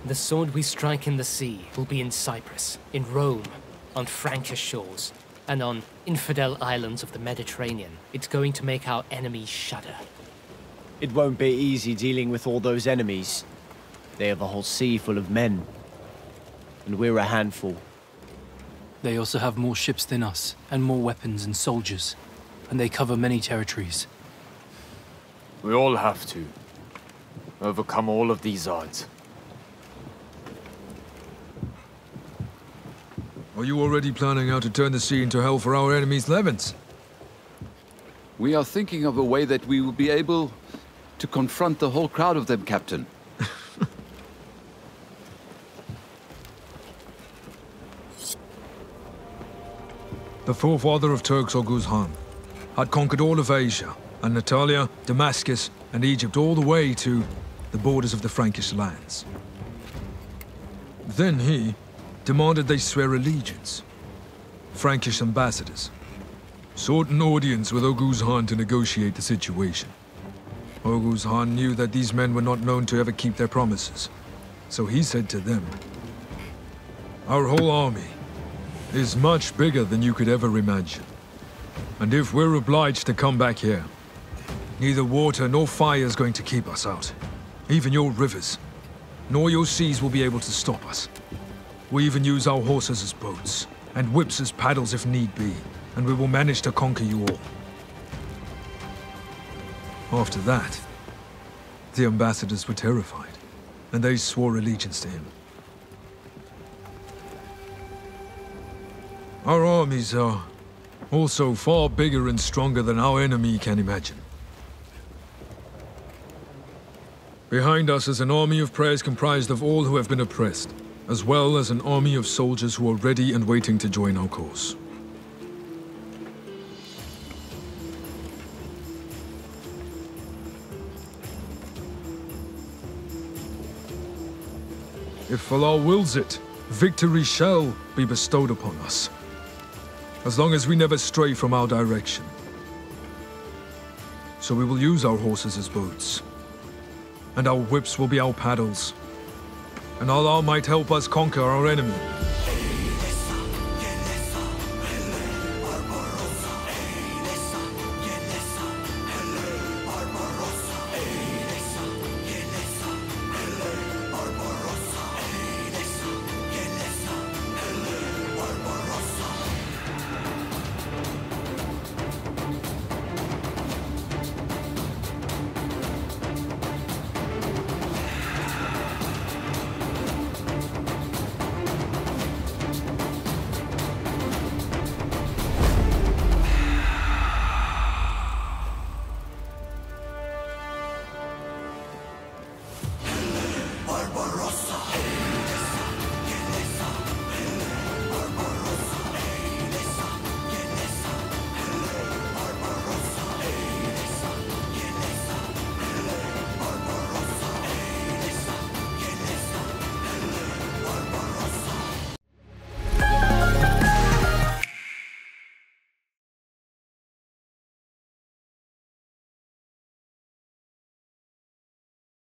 The sword we strike in the sea will be in Cyprus, in Rome, on Frankish shores, and on infidel islands of the Mediterranean. It's going to make our enemies shudder. It won't be easy dealing with all those enemies. They have a whole sea full of men. And we're a handful. They also have more ships than us, and more weapons and soldiers. And they cover many territories. We all have to overcome all of these odds. Are you already planning how to turn the sea into hell for our enemies' Levants? We are thinking of a way that we will be able to confront the whole crowd of them, Captain. The forefather of Turks, Oghuz Khan, had conquered all of Asia, Anatolia, Damascus, and Egypt all the way to the borders of the Frankish lands. Then he demanded they swear allegiance. Frankish ambassadors sought an audience with Oghuz Khan to negotiate the situation. Oghuz Khan knew that these men were not known to ever keep their promises, so he said to them, "Our whole army is much bigger than you could ever imagine. And if we're obliged to come back here, neither water nor fire is going to keep us out. Even your rivers, nor your seas will be able to stop us. We even use our horses as boats, and whips as paddles if need be, and we will manage to conquer you all." After that, the ambassadors were terrified, and they swore allegiance to him. Our armies are also far bigger and stronger than our enemy can imagine. Behind us is an army of prayers comprised of all who have been oppressed, as well as an army of soldiers who are ready and waiting to join our cause. If Allah wills it, victory shall be bestowed upon us, as long as we never stray from our direction. So we will use our horses as boats, and our whips will be our paddles, and Allah might help us conquer our enemy.